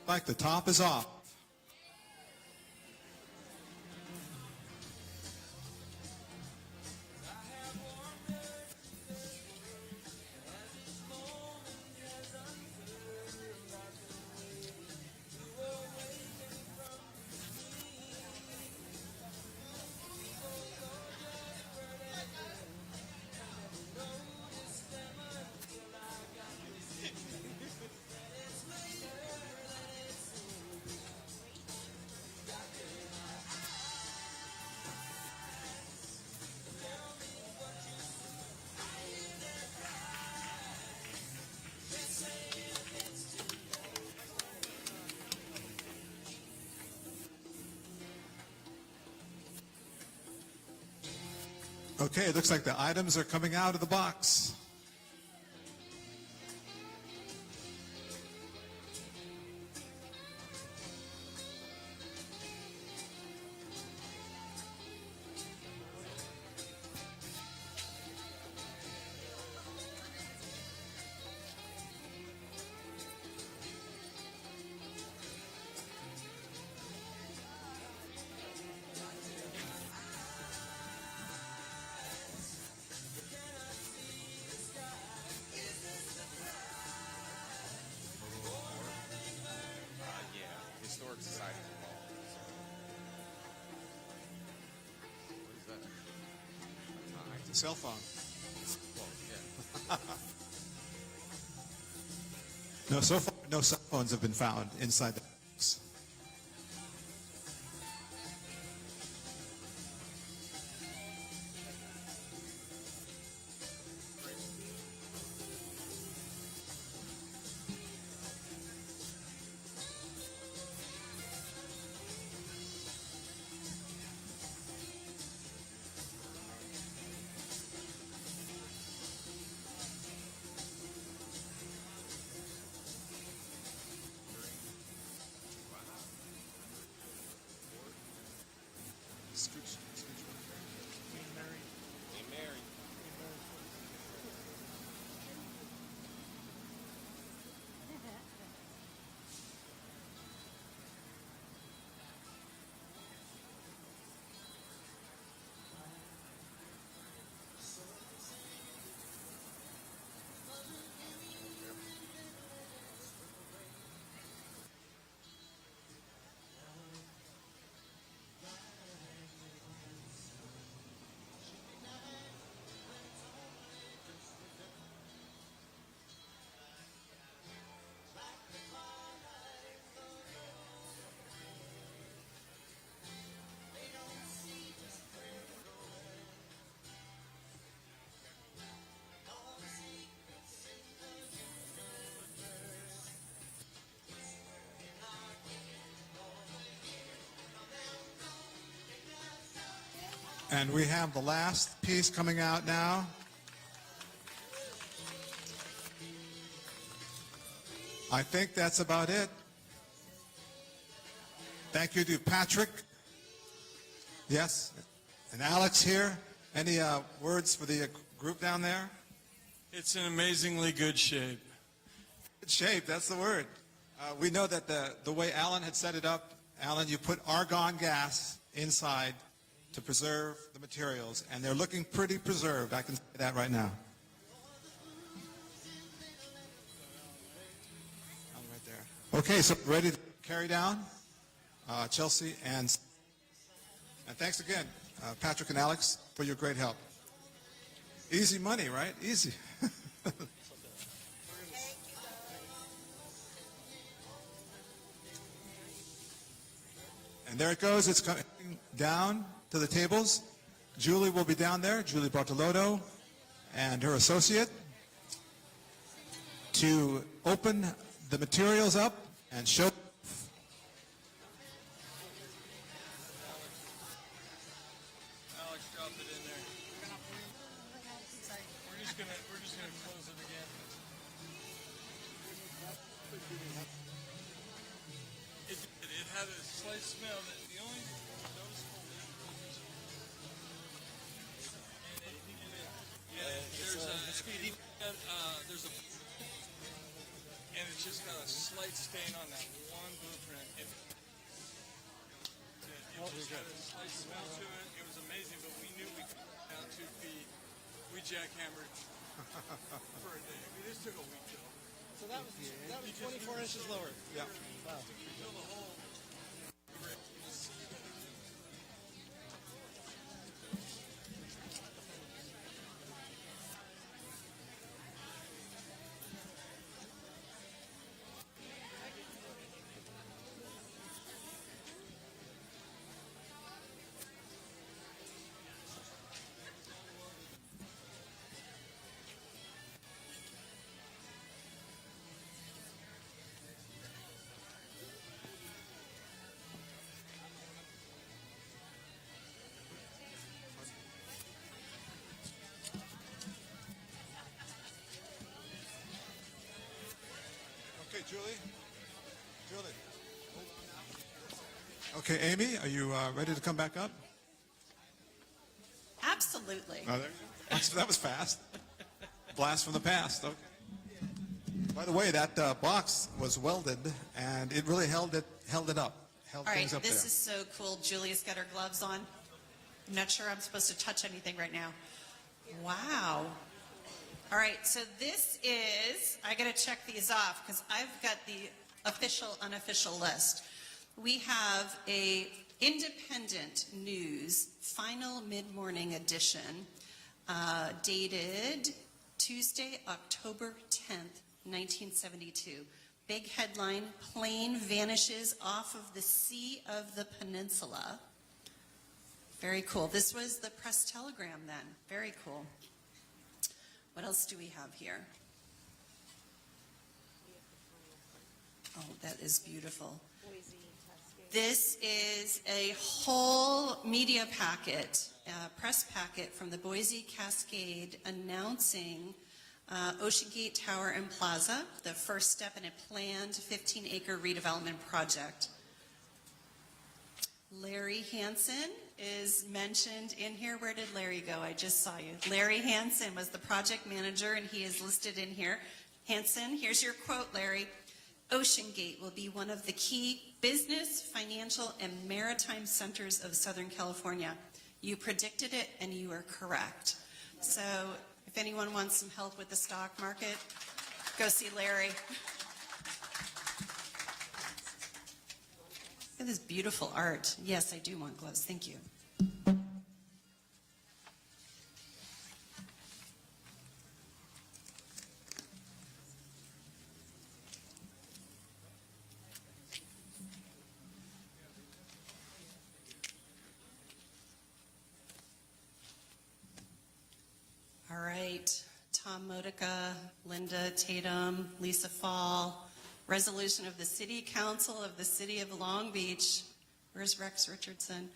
Like the top is off. Okay, it looks like the items are coming out of the box. Historic Society involved. What is that? Cell phone. Well, yeah. No, so far, no cell phones have been found inside the box. And we have the last piece coming out now. I think that's about it. Thank you to Patrick. Yes. And Alex here. Any words for the group down there? It's in amazingly good shape. Good shape, that's the word. We know that the way Alan had set it up, Alan, you put argon gas inside to preserve the materials, and they're looking pretty preserved. I can say that right now. Alan right there. Okay, so ready to carry down? Chelsea and thanks again, Patrick and Alex, for your great help. Easy money, right? Easy. And there it goes. It's coming down to the tables. Julie will be down there, Julie Bartolotto and her associate, to open the materials up and show. Alex, drop it in there. We're just gonna close it again. It had a slight smell. The only noticeable difference. There's a and it's just got a slight stain on that one blueprint. It just had a slight smell to it. It was amazing, but we knew we could get down 2 feet. We jackhammered for a day. This took a week though. So that was 24 inches lower. Yeah. Wow. Fill the hole. Okay, Julie. Okay, Amy, are you ready to come back up? Absolutely. Oh, there you go. That was fast. Blast from the past. Okay. By the way, that box was welded, and it really held it up. Held All right, things up this there. is so cool. Julia's got her gloves on. I'm not sure I'm supposed to touch anything right now. Wow. All right, so this is, I got to check these off because I've got the official, unofficial list. We have a independent news final mid-morning edition dated Tuesday, October 10th, 1972. Big headline, plane vanishes off of the Sea of the Peninsula. Very cool. This was the press telegram then. Very cool. What else do we have here? Oh, that is beautiful. This is a whole media packet, press packet from the Boise Cascade announcing Ocean Gate Tower and Plaza, the first step in a planned 15-acre redevelopment project. Larry Hansen is mentioned in here. Where did Larry go? I just saw you. Larry Hansen was the project manager, and he is listed in here. Hansen, here's your quote, Larry. Ocean Gate will be one of the key business, financial, and maritime centers of Southern California. You predicted it, and you are correct. So if anyone wants some help with the stock market, go see Larry. Look at this beautiful art. Yes, I do want gloves. Thank you. All right. Tom Modica, Linda Tatum, Lisa Fall. Resolution of the City Council of the City of Long Beach. Where's Rex Richardson?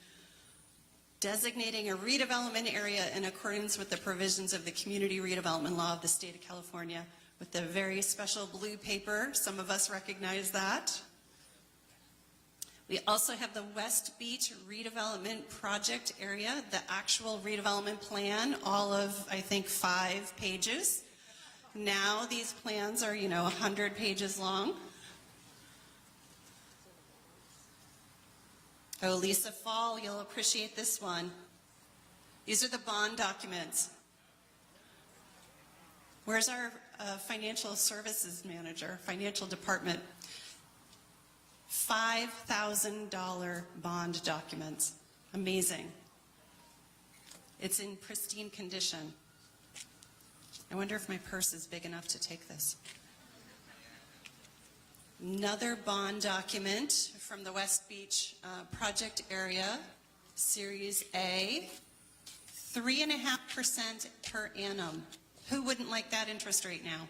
designating a redevelopment area in accordance with the provisions of the Community Redevelopment Law of the State of California with the very special blue paper. Some of us recognize that. We also have the West Beach redevelopment project area, the actual redevelopment plan, all of, I think, 5 pages. Now these plans are, 100 pages long. Oh, Lisa Fall, you'll appreciate this one. These are the bond documents. Where's our financial services manager, financial department? $5,000 bond documents. Amazing. It's in pristine condition. I wonder if my purse is big enough to take this. Another bond document from the West Beach project area, Series A, 3.5% per annum. Who wouldn't like that interest rate now?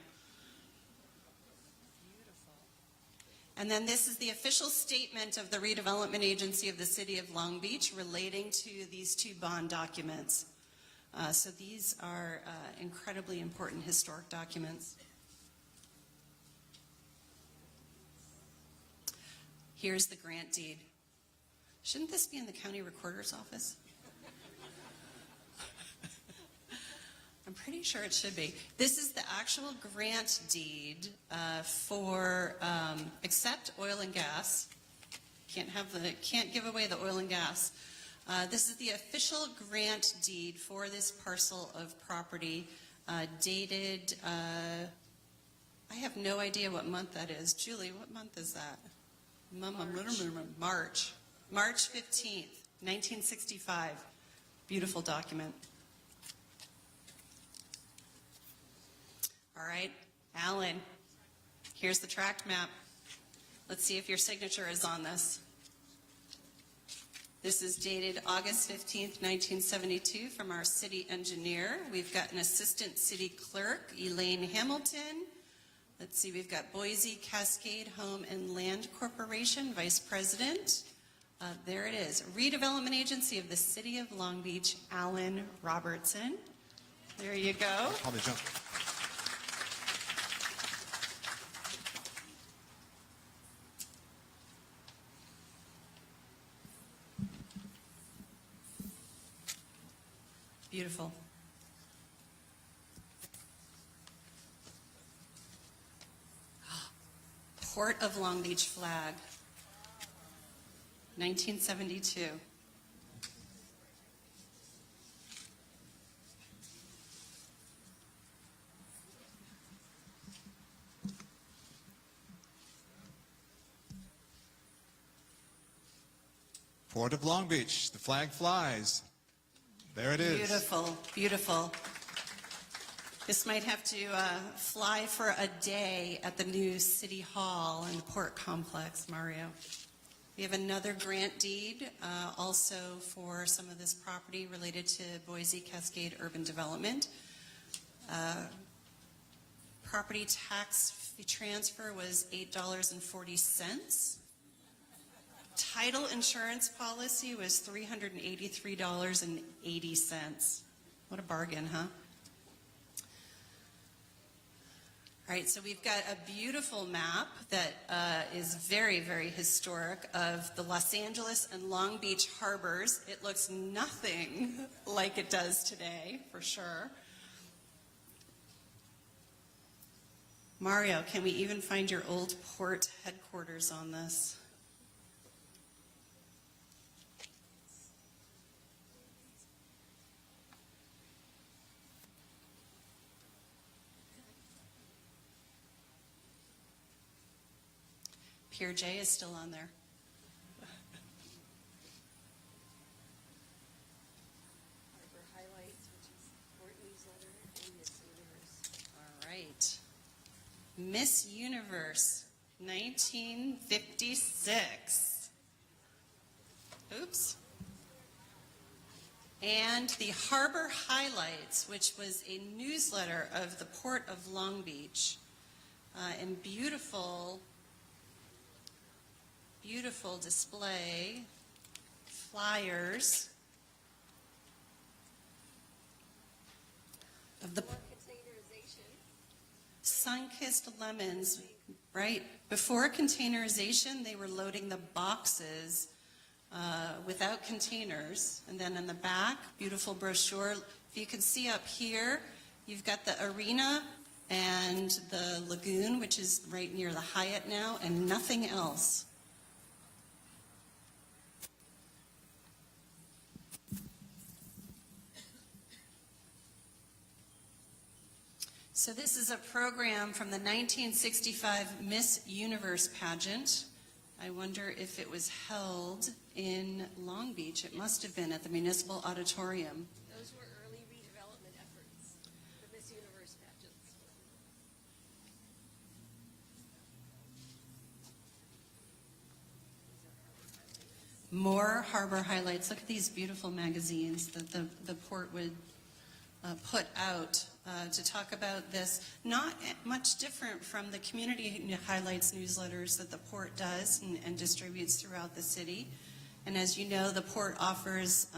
And then this is the official statement of the Redevelopment Agency of the City of Long Beach relating to these 2 bond documents. So these are incredibly important historic documents. Here's the grant deed. Shouldn't this be in the county recorder's office? I'm pretty sure it should be. This is the actual grant deed for except oil and gas. Can't give away the oil and gas. This is the official grant deed for this parcel of property, dated. I have no idea what month that is. Julie, what month is that? March 15th, 1965. Beautiful document. All right, Alan, here's the tract map. Let's see if your signature is on this. This is dated August 15th, 1972 from our city engineer. We've got an assistant city clerk, Elaine Hamilton. Let's see, we've got Boise Cascade Home and Land Corporation, Vice President. There it is, Redevelopment Agency of the City of Long Beach, Alan Robertson. There you go. Probably jump. Beautiful. Port of Long Beach flag, 1972. Port of Long Beach, the flag flies. There it is. Beautiful, beautiful. This might have to fly for a day at the new City Hall and the Port Complex, Mario. We have another grant deed also for some of this property related to Boise Cascade Urban Development. Property tax fee transfer was $8.40. Title insurance policy was $383.80. What a bargain, huh? All right, so we've got a beautiful map that is very, very historic of the Los Angeles and Long Beach harbors. It looks nothing like it does today, for sure. Mario, can we even find your old port headquarters on this? Pier J is still on there. All right. Miss Universe, 1956. Oops. And the Harbor Highlights, which was a newsletter of the Port of Long Beach, and beautiful display, flyers. of the sun-kissed lemons, right? Before containerization, they were loading the boxes without containers. And then in the back, beautiful brochure. If you can see up here, you've got the arena and the lagoon, which is right near the Hyatt now, and nothing else. So this is a program from the 1965 Miss Universe pageant. I wonder if it was held in Long Beach. It must have been at the Municipal Auditorium. Those were early redevelopment efforts, the Miss Universe pageants. More harbor highlights. Look at these beautiful magazines that the port would put out to talk about this. Not much different from the community highlights newsletters that the port does and distributes throughout the city. And as you know, the port offers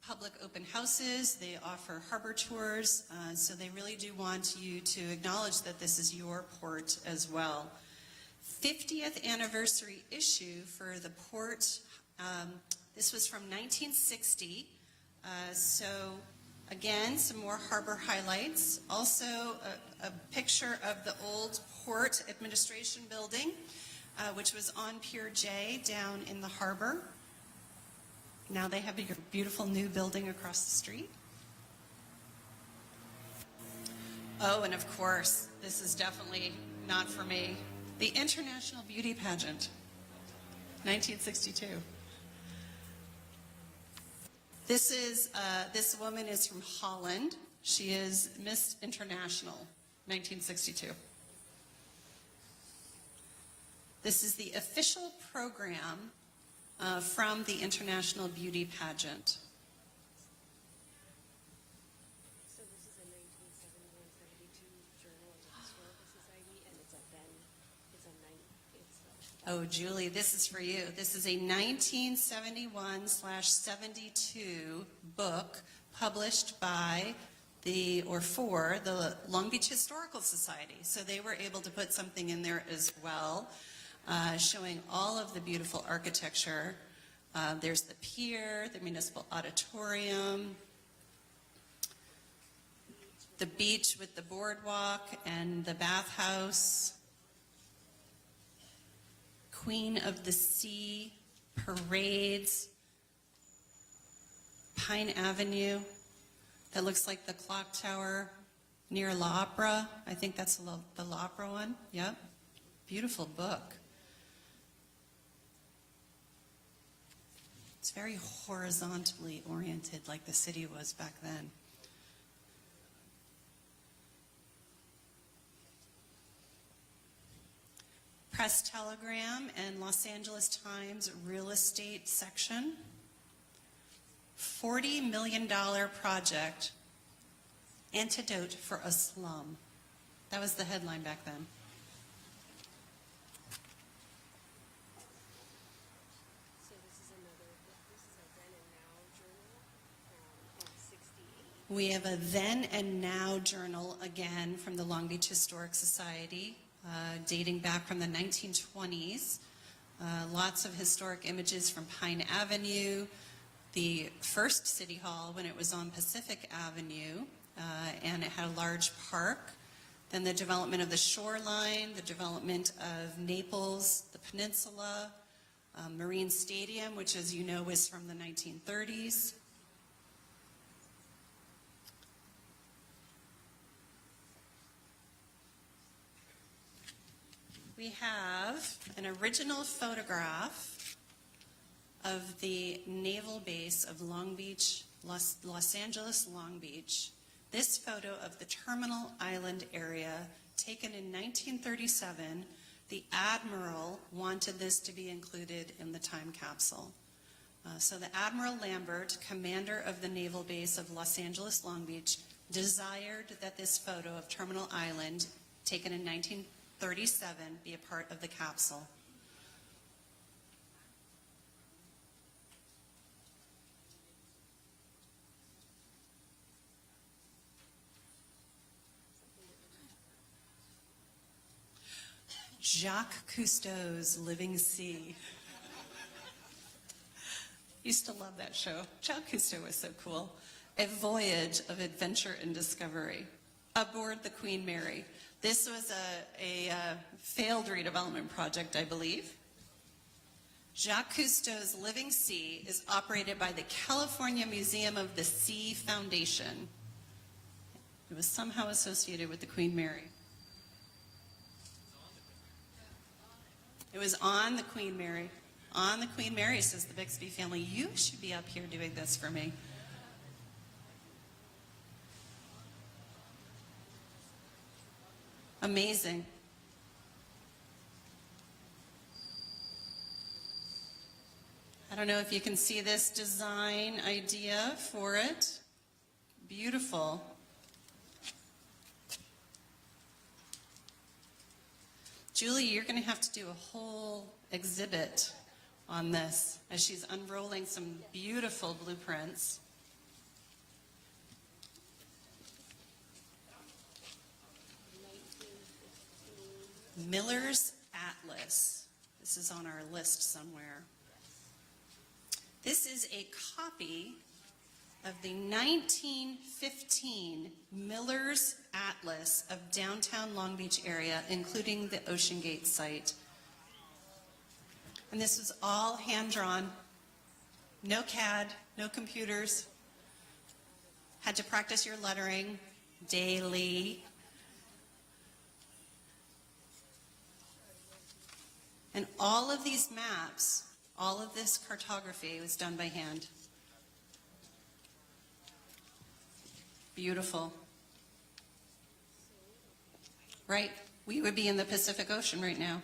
public open houses. They offer harbor tours. So they really do want you to acknowledge that this is your port as well. 50th anniversary issue for the port. This was from 1960. So again, some more harbor highlights. Also a picture of the old port administration building, which was on Pier J down in the harbor. Now they have a beautiful new building across the street. Oh, and of course, this is definitely not for me. The International Beauty Pageant, 1962. This woman is from Holland. She is Miss International, 1962. This is the official program from the International Beauty Pageant. So this is a 1971-72 Journal of the Historical Society, and it's Oh, Julie, this is for you. This is a 1971/72 book published by for the Long Beach Historical Society. So they were able to put something in there as well, showing all of the beautiful architecture. There's the pier, the municipal auditorium, the beach with the boardwalk and the bathhouse, Queen of the Sea, parades, Pine Avenue. That looks like the clock tower near La Opera. I think that's the La Opera one. Yep. Beautiful book. It's very horizontally oriented like the city was back then. Press Telegram and Los Angeles Times real estate section. $40 million project, antidote for a slum. That was the headline back then. So this is a then and now journal from 68. We have a Then and Now journal again from the Long Beach Historic Society, dating back from the 1920s. Lots of historic images from Pine Avenue, the first City Hall when it was on Pacific Avenue, and it had a large park. Then the development of the shoreline, the development of Naples, the peninsula, Marine Stadium, which as you know was from the 1930s. We have an original photograph of the naval base of Long Beach, Los Angeles, Long Beach. This photo of the Terminal Island area, taken in 1937, the Admiral wanted this to be included in the time capsule. So the Admiral Lambert, commander of the naval base of Los Angeles, Long Beach, desired that this photo of Terminal Island, taken in 1937, be a part of the capsule. Jacques Cousteau's Living Sea. Used to love that show. Jacques Cousteau was so cool. A voyage of adventure and discovery aboard the Queen Mary. This was a failed redevelopment project, I believe. Jacques Cousteau's Living Sea is operated by the California Museum of the Sea Foundation. It was somehow associated with the Queen Mary. It was on the Queen Mary. On the Queen Mary, says the Bixby family. You should be up here doing this for me. Amazing. I don't know if you can see this design idea for it. Beautiful. Julie, you're going to have to do a whole exhibit on this as she's unrolling some beautiful blueprints. Miller's Atlas. This is on our list somewhere. This is a copy of the 1915 Miller's Atlas of downtown Long Beach area, including the Ocean Gate site. And this was all hand-drawn. No CAD, no computers. Had to practice your lettering daily. And all of these maps, all of this cartography was done by hand. Beautiful. Right? We would be in the Pacific Ocean right now.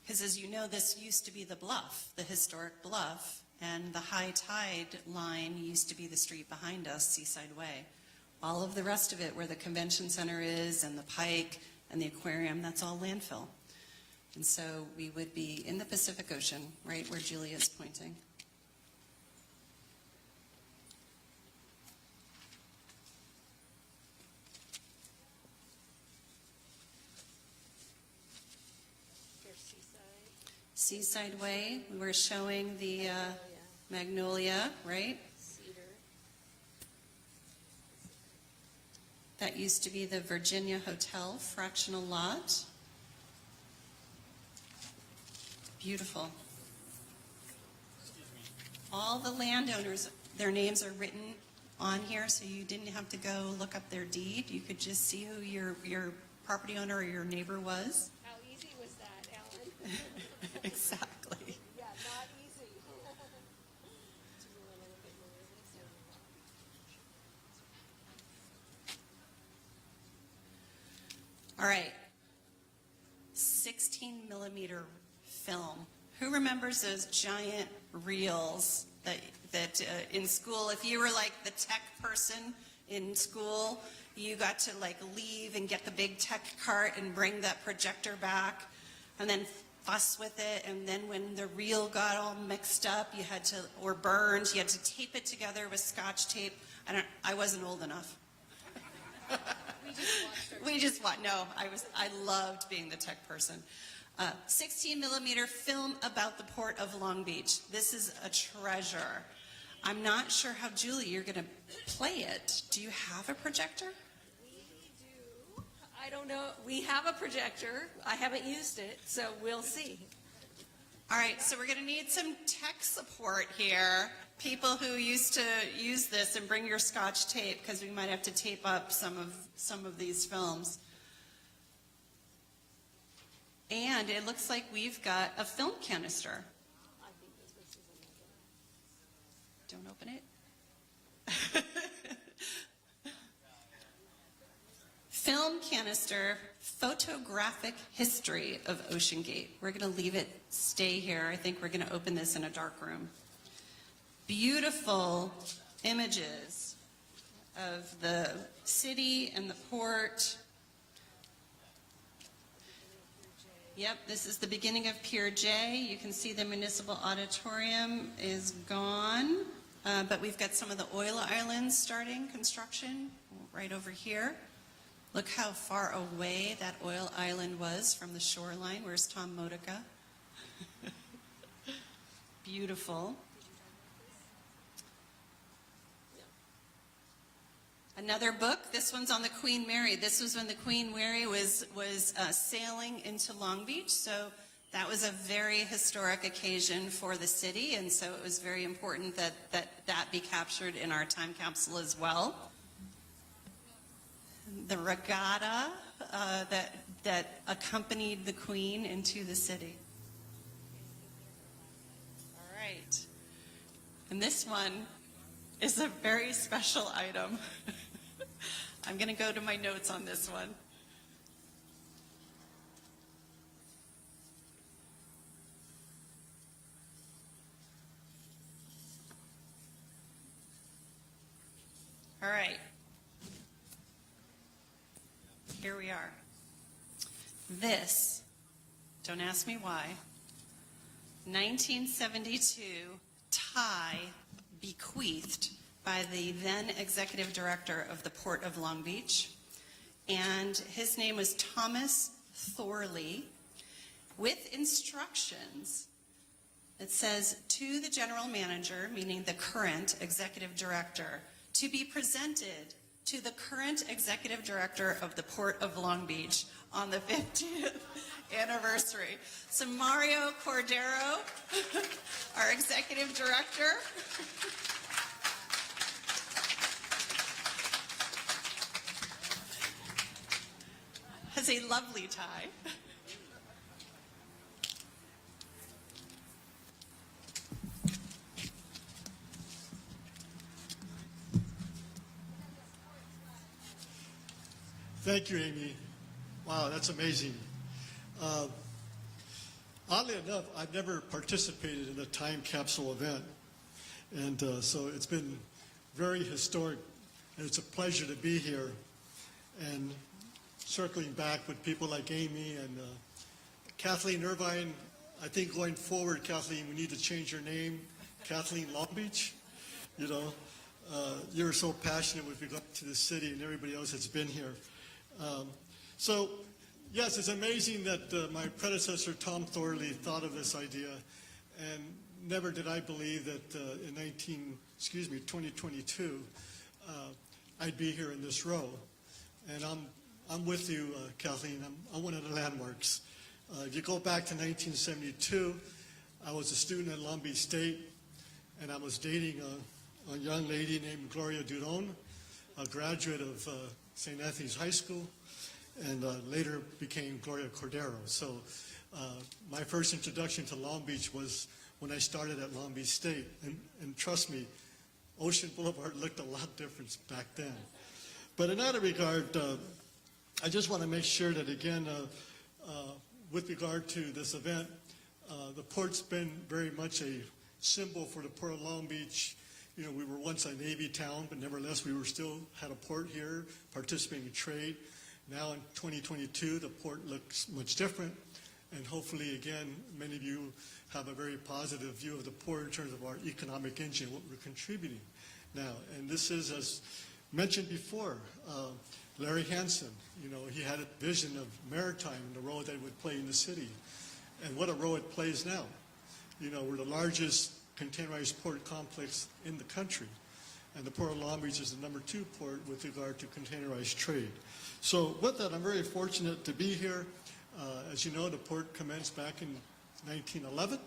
Because as you know, this used to be the bluff, the historic bluff, and the high tide line used to be the street behind us, Seaside Way. All of the rest of it, where the convention center is, and the Pike, and the aquarium, that's all landfill. And so we would be in the Pacific Ocean, right where Julia's pointing. Seaside Way, we were showing the Magnolia, right? Cedar. That used to be the Virginia Hotel fractional lot. Beautiful. All the landowners, their names are written on here, so you didn't have to go look up their deed. You could just see who your property owner or your neighbor was. How easy was that, Alan? Exactly. Yeah, not easy. All right. 16 millimeter film. Who remembers those giant reels that in school, if you were like the tech person in school, you got to like leave and get the big tech cart and bring that projector back and then fuss with it, and then when the reel got all mixed up, you had to, or burned, you had to tape it together with Scotch tape. I wasn't old enough. We just watched. No, I loved being the tech person. 16 millimeter film about the Port of Long Beach. This is a treasure. I'm not sure how, Julie, you're going to play it. Do you have a projector? We do. I don't know. We have a projector. I haven't used it, so we'll see. All right, so we're going to need some tech support here. People who used to use this, and bring your Scotch tape, because we might have to tape up some of these films. And it looks like we've got a film canister. Don't open it. Film canister, photographic history of Ocean Gate. We're going to leave it stay here. I think we're going to open this in a dark room. Beautiful images of the city and the port. Yep, this is the beginning of Pier J. You can see the municipal auditorium is gone, but we've got some of the oil islands starting construction right over here. Look how far away that oil island was from the shoreline. Where's Tom Modica? Beautiful. Another book, this one's on the Queen Mary. This was when the Queen Mary was sailing into Long Beach, so that was a very historic occasion for the city, and so it was very important that be captured in our time capsule as well. The regatta that accompanied the Queen into the city. All right. And this one is a very special item. I'm going to go to my notes on this one. All right. Here we are. This, don't ask me why, 1972 tie bequeathed by the then executive director of the Port of Long Beach, and his name was Thomas Thorley, with instructions. It says, to the general manager, meaning the current executive director, to be presented to the current executive director of the Port of Long Beach on the 50th anniversary. So Mario Cordero, our executive director, has a lovely tie. Thank you, Amy. Wow, that's amazing. Oddly enough, I've never participated in a time capsule event, and so it's been very historic, and it's a pleasure to be here. And circling back with people like Amy and Kathleen Irvine, I think going forward, Kathleen, we need to change your name, Kathleen Long Beach. You know, you're so passionate with regard to the city and everybody else that's been here. So, yes, it's amazing that my predecessor, Tom Thorley, thought of this idea, and never did I believe that in 2022, I'd be here in this row. And I'm with you, Kathleen. I'm one of the landmarks. If you go back to 1972, I was a student at Long Beach State, and I was dating a young lady named Gloria Duron, a graduate of St. Anthony's High School, and later became Gloria Cordero. So my first introduction to Long Beach was when I started at Long Beach State. And trust me, Ocean Boulevard looked a lot different back then. But in that regard, I just want to make sure that, again, with regard to this event, the port's been very much a symbol for the Port of Long Beach. You know, we were once a Navy town, but nevertheless, we were still had a port here, participating in trade. Now in 2022, the port looks much different, and hopefully, again, many of you have a very positive view of the port in terms of our economic engine, what we're contributing now. And this is, as mentioned before, Larry Hansen. You know, he had a vision of maritime and the role that it would play in the city, and what a role it plays now. You know, we're the largest containerized port complex in the country, and the Port of Long Beach is the #2 port with regard to containerized trade. So with that, I'm very fortunate to be here. As you know, the port commenced back in 1911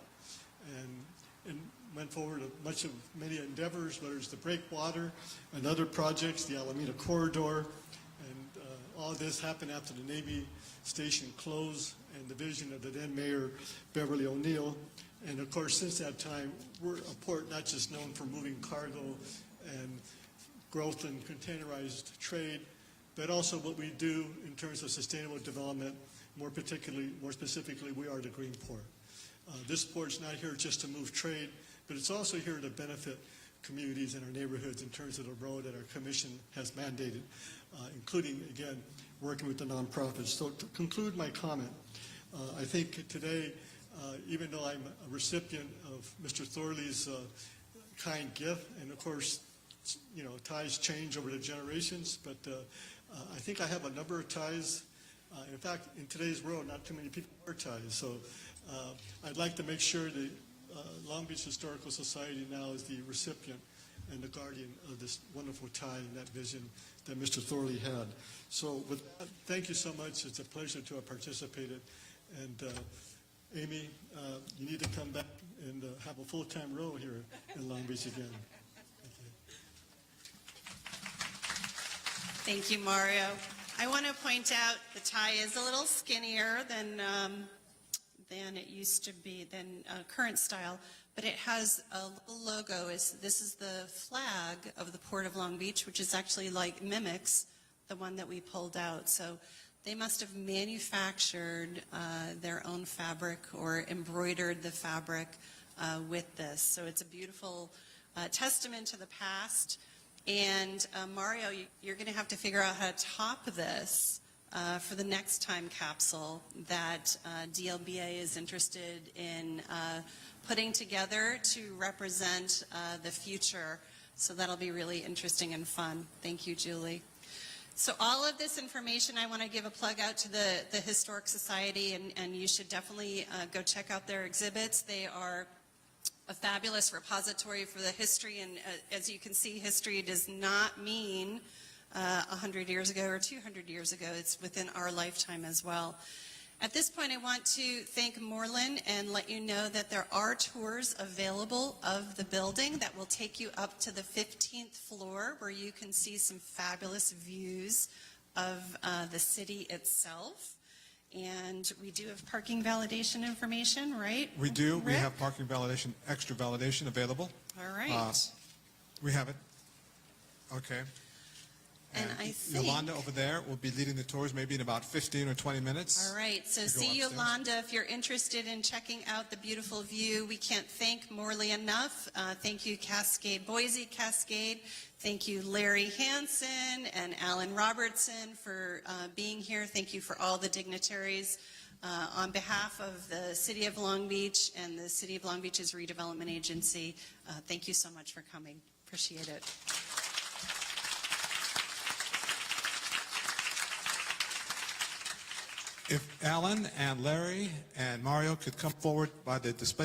and went forward to many endeavors, whether it's the breakwater and other projects, the Alameda Corridor, and all this happened after the Navy station closed and the vision of the then Mayor Beverly O'Neill. And of course, since that time, we're a port not just known for moving cargo and growth in containerized trade, but also what we do in terms of sustainable development. More specifically, we are the green port. This port's not here just to move trade, but it's also here to benefit communities in our neighborhoods in terms of the role that our commission has mandated, including, again, working with the nonprofits. So to conclude my comment, I think today, even though I'm a recipient of Mr. Thorley's kind gift, and of course, you know, ties change over the generations, but I think I have a number of ties. In fact, in today's world, not too many people wear ties. So I'd like to make sure that Long Beach Historical Society now is the recipient and the guardian of this wonderful tie and that vision that Mr. Thorley had. So with that, thank you so much. It's a pleasure to have participated. And Amy, you need to come back and have a full-time role here in Long Beach again. Thank you, Mario. I want to point out the tie is a little skinnier than it used to be, than current style, but it has a little logo. This is the flag of the Port of Long Beach, which is actually mimics the one that we pulled out. So they must have manufactured their own fabric or embroidered the fabric with this. So it's a beautiful testament to the past. And Mario, you're going to have to figure out how to top this for the next time capsule that DLBA is interested in putting together to represent the future. So that'll be really interesting and fun. Thank you, Julie. So all of this information, I want to give a plug out to the Historic Society, and you should definitely go check out their exhibits. They are a fabulous repository for the history, and as you can see, history does not mean 100 years ago or 200 years ago. It's within our lifetime as well. At this point, I want to thank Moreland and let you know that there are tours available of the building that will take you up to the 15th floor, where you can see some fabulous views of the city itself. And we do have parking validation information, right? We do. We Rick? have parking validation, extra validation available. All right. We have it. Okay. And I think... Yolanda over there will be leading the tours maybe in about 15 or 20 minutes. All right. So to go see upstairs. Yolanda if you're interested in checking out the beautiful view. We can't thank Morley enough. Thank you, Boise Cascade. Thank you, Larry Hansen and Alan Robertson, for being here. Thank you for all the dignitaries. On behalf of the City of Long Beach and the City of Long Beach's Redevelopment Agency, thank you so much for coming. Appreciate it. If Alan and Larry and Mario could come forward by the display